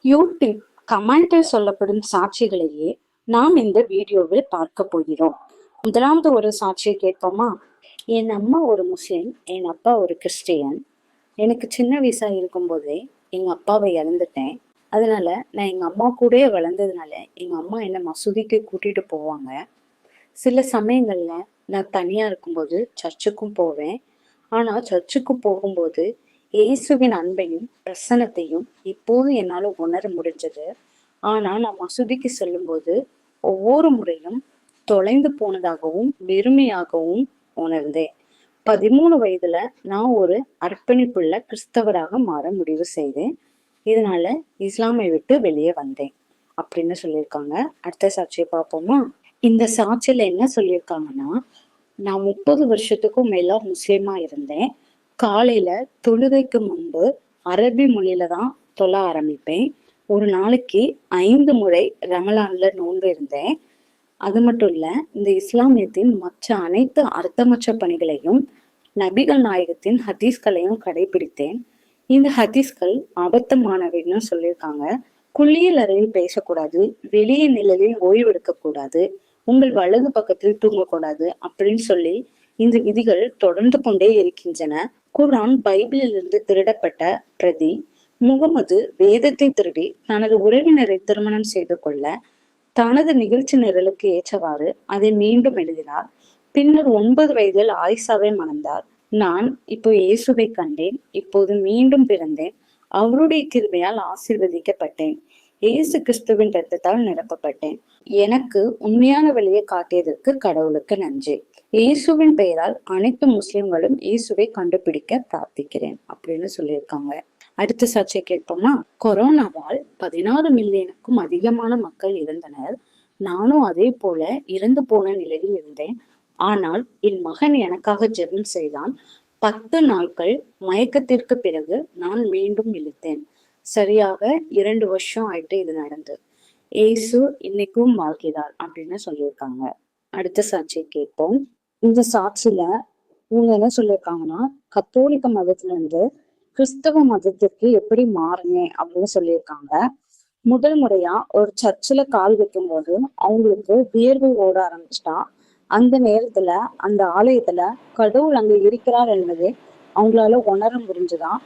YouTube கமெண்டில் சொல்லப்படும் சாட்சிகளையே நாம் இந்த வீடியோவில் பார்க்க போகிறோம். முதலாவது ஒரு சாட்சியை கேட்போமா? என் அம்மா ஒரு முஸ்லிம், என் அப்பா ஒரு கிறிஸ்டியன். எனக்கு சின்ன வயசா இருக்கும்போதே எங்க அப்பாவை இழந்துட்டேன். அதனால நான் எங்க அம்மா கூடயே வளர்ந்ததுனால எங்க அம்மா என்னை மசூதிக்கு கூட்டிட்டு போவாங்க. சில சமயங்கள்ல நான் தனியா இருக்கும்போது சர்ச்சுக்கும் போவேன். ஆனா சர்ச்சுக்கு போகும்போது இயேசுவின் அன்பையும் பிரசன்னத்தையும் இப்போது என்னால உணர முடிஞ்சது. ஆனா நான் மசூதிக்கு செல்லும்போது ஒவ்வொரு முறையும் தொலைந்து போனதாகவும் வெறுமையாகவும் உணர்ந்தேன். 13 வயதுல நான் ஒரு அர்ப்பணிப்புள்ள கிறிஸ்தவராக மாற முடிவு செய்தேன். இதனால இஸ்லாமை விட்டு வெளியே வந்தேன் அப்படின்னு சொல்லியிருக்காங்க. அடுத்த சாட்சியை பார்ப்போமா? இந்த சாட்சியில என்ன சொல்லியிருக்காங்கன்னா, நான் 30 வருஷத்துக்கும் மேல முஸ்லீமா இருந்தேன். காலையில தொழுகைக்கு முன்பு அரபி மொழியில தான் தொழ ஆரம்பிப்பேன். ஒரு நாளைக்கு 5 முறை ரமலான்ல நோன்பு இருந்தேன். அது மட்டும் இல்ல, இந்த இஸ்லாமியத்தின் மற்ற அனைத்து அர்த்தமற்ற பணிகளையும் நபிகள் நாயகத்தின் ஹதீஸ்களையும் கடைபிடித்தேன். இந்த ஹதீஸ்கள் அபத்தமானவைன்னு சொல்லியிருக்காங்க. குளியல் அறையில் பேசக்கூடாது, வெளியே நிழலில் ஓய்வெடுக்க கூடாது, உங்கள் வலது பக்கத்தில் தூங்கக்கூடாது அப்படின்னு சொல்லி இந்த விதிகள் தொடர்ந்து கொண்டே இருக்கின்றன. குர்ஆன் பைபிளிலிருந்து திருடப்பட்ட பிரதி. முகமது வேதத்தை திருடி தனது உறவினரை திருமணம் செய்து கொள்ள தனது நிகழ்ச்சி நிரலுக்கு ஏற்றவாறு அதை மீண்டும் எழுதினார். பின்னர் 9 வயதில் ஆயிஷாவை மணந்தார். நான் இப்போ இயேசுவை கண்டேன், இப்போது மீண்டும் பிறந்தேன், அவருடைய கிருபையால் ஆசீர்வதிக்கப்பட்டேன், இயேசு கிறிஸ்துவின் ரத்தத்தால் நிரப்பப்பட்டேன். எனக்கு உண்மையான வழியை காட்டியதற்கு கடவுளுக்கு நன்றி. இயேசுவின் பெயரால் அனைத்து முஸ்லிம்களும் இயேசுவை கண்டுபிடிக்க பிரார்த்திக்கிறேன் அப்படின்னு சொல்லியிருக்காங்க. அடுத்த சாட்சியை கேட்போமா? கொரோனாவால் 16 மில்லியனுக்கும் அதிகமான மக்கள் இறந்தனர். நானும் அதே போல இறந்து போன நிலையில் இருந்தேன். ஆனால் என் மகன் எனக்காக ஜெபம் செய்தான். 10 நாட்கள் மயக்கத்திற்கு பிறகு நான் மீண்டும் இழுத்தேன். சரியாக 2 வருஷம் ஆயிட்டு இது நடந்து. ஏசு இன்னைக்கும் வாழ்கிறார் அப்படின்னு சொல்லியிருக்காங்க. அடுத்த சாட்சியை கேட்போம். இந்த சாட்சியில இவங்க என்ன சொல்லியிருக்காங்கன்னா, கத்தோலிக்க மதத்துல இருந்து கிறிஸ்தவ மதத்திற்கு எப்படி மாறினேன் அப்படின்னு சொல்லியிருக்காங்க. முதல் முறையா ஒரு சர்ச்சில் கால் வைக்கும் போது அவங்களுக்கு வியர்வை ஓட ஆரம்பிச்சிட்டா. அந்த நேரத்துல அந்த ஆலயத்துல கடவுள் அங்க இருக்கிறார் என்பதை அவங்களால உணர முடிஞ்சுதான்.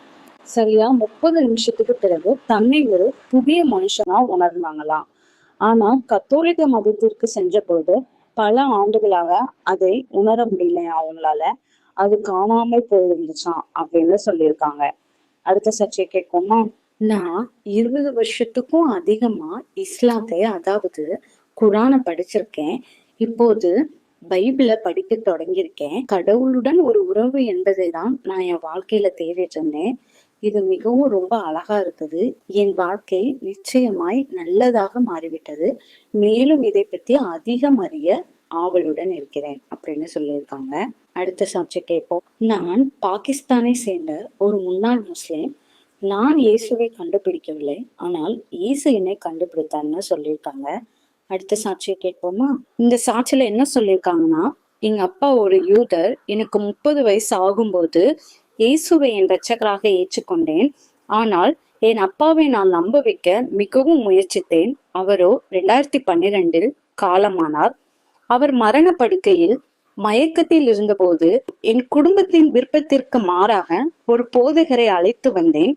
சரியா 30 நிமிஷத்துக்கு பிறகு தன்னை ஒரு புதிய மனுஷனா உணர்ந்தாங்களாம். ஆனா கத்தோலிக்க மதத்திற்கு சென்ற பொழுது பல ஆண்டுகளாக அதை உணர முடியல அவங்களால. அது காணாமல் போயிருந்துச்சான் அப்படின்னு சொல்லியிருக்காங்க. அடுத்த சர்ச்சையை கேட்போமா? நான் 20 வருஷத்துக்கும் அதிகமா இஸ்லாத்தை, அதாவது குரானை படிச்சிருக்கேன். இப்போது பைபிளை படிக்க தொடங்கியிருக்கேன். கடவுளுடன் ஒரு உறவு என்பதை தான் நான் என் வாழ்க்கையில தேடிட்டு இருந்தேன். இது மிகவும் ரொம்ப அழகா இருக்குது. என் வாழ்க்கை நிச்சயமாய் நல்லதாக மாறிவிட்டது. மேலும் இதை பத்தி அதிகம் அறிய ஆவலுடன் இருக்கிறேன் அப்படின்னு சொல்லியிருக்காங்க. அடுத்த சாட்சி கேட்போம். நான் பாகிஸ்தானை சேர்ந்த ஒரு முன்னாள் முஸ்லிம். நான் இயேசுவை கண்டுபிடிக்கவில்லை, ஆனால் இயேசு என்னை கண்டுபிடித்தான்னு சொல்லியிருக்காங்க. அடுத்த சாட்சியை கேட்போமா? இந்த சாட்சியில என்ன சொல்லியிருக்காங்கன்னா, எங்க அப்பா ஒரு யூதர். எனக்கு 30 வயசு ஆகும்போது இயேசுவை என் இரட்சகராக ஏற்றுக்கொண்டேன். ஆனால் என் அப்பாவை நான் நம்ப வைக்க மிகவும் முயற்சித்தேன். அவரோ 2012 காலமானார். அவர் மரண படுக்கையில் மயக்கத்தில் இருந்தபோது என் குடும்பத்தின் விருப்பத்திற்கு மாறாக ஒரு போதகரை அழைத்து வந்தேன்.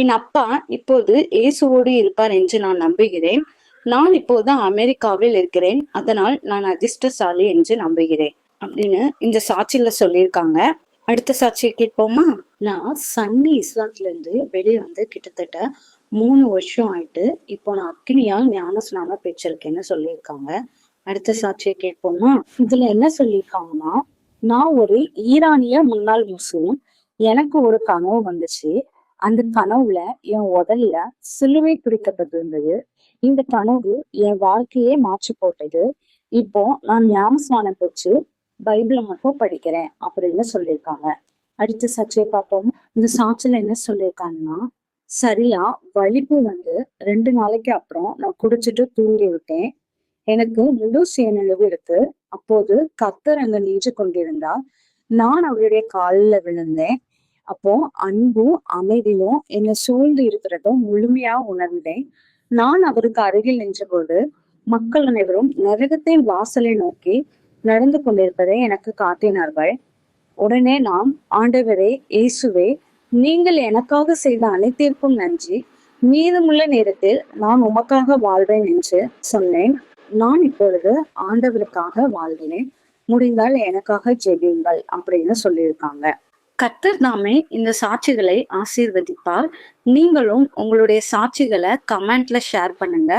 என் அப்பா இப்போது இயேசுவோடு இருப்பார் என்று நான் நம்புகிறேன். நான் இப்போது அமெரிக்காவில் இருக்கிறேன், அதனால் நான் அதிர்ஷ்டசாலி என்று நம்புகிறேன் அப்படின்னு இந்த சாட்சியில சொல்லியிருக்காங்க. அடுத்த சாட்சியை கேட்போமா? நான் சன்னி இஸ்லாத்துல இருந்து வெளியே வந்து கிட்டத்தட்ட 3 வருஷம் ஆயிட்டு இப்போ நான் அக்னியால் ஞான ஸ்நானம் பெற்றிருக்கேன்னு சொல்லியிருக்காங்க. அடுத்த சாட்சியை கேட்போமா? இதுல என்ன சொல்லியிருக்காங்கன்னா, நான் ஒரு ஈரானிய முன்னாள் முஸ்லிம். எனக்கு ஒரு கனவு வந்துச்சு. அந்த கனவுல என் உடல்ல சிலுவை பிடிக்கப்பட்டிருந்தது. இந்த கனவு என் வாழ்க்கையே மாற்றி போட்டது. இப்போ நான் ஞானஸ்நானம் பெற்று பைபிளை மட்டும் படிக்கிறேன் அப்படின்னு சொல்லியிருக்காங்க. அடுத்த சாட்சியை பார்ப்போம். இந்த சாட்சியில என்ன சொல்லியிருக்காங்கன்னா, சரியா வலிப்பு வந்து 2 நாளைக்கு அப்புறம் நான் குடிச்சிட்டு தூங்கி விட்டேன். எனக்கு முழு சுயநினைவு இருக்கு. அப்போது கர்த்தர் அங்க நின்று கொண்டிருந்தார். நான் அவருடைய காலில் விழுந்தேன். அப்போ அன்பும் அமைதியும் என்னை சூழ்ந்து இருக்கிறதும் முழுமையா உணர்ந்தேன். நான் அவருக்கு அருகில் நின்றபோது மக்கள் அனைவரும் நரகத்தின் வாசலை நோக்கி நடந்து கொண்டிருப்பதை எனக்கு காட்டினார்கள். உடனே நாம், ஆண்டவரே இயேசுவே, நீங்கள் எனக்காக செய்த அனைத்திற்கும் நன்றி. மீதமுள்ள நேரத்தில் நான் உமக்காக வாழ்வேன் என்று சொன்னேன். நான் இப்பொழுது ஆண்டவருக்காக வாழ்கிறேன். முடிந்தால் எனக்காக ஜெபியுங்கள் அப்படின்னு சொல்லியிருக்காங்க. கர்த்தர் நாமே இந்த சாட்சிகளை ஆசீர்வதிப்பார். நீங்களும் உங்களுடைய சாட்சிகளை கமெண்ட்ல ஷேர் பண்ணுங்க.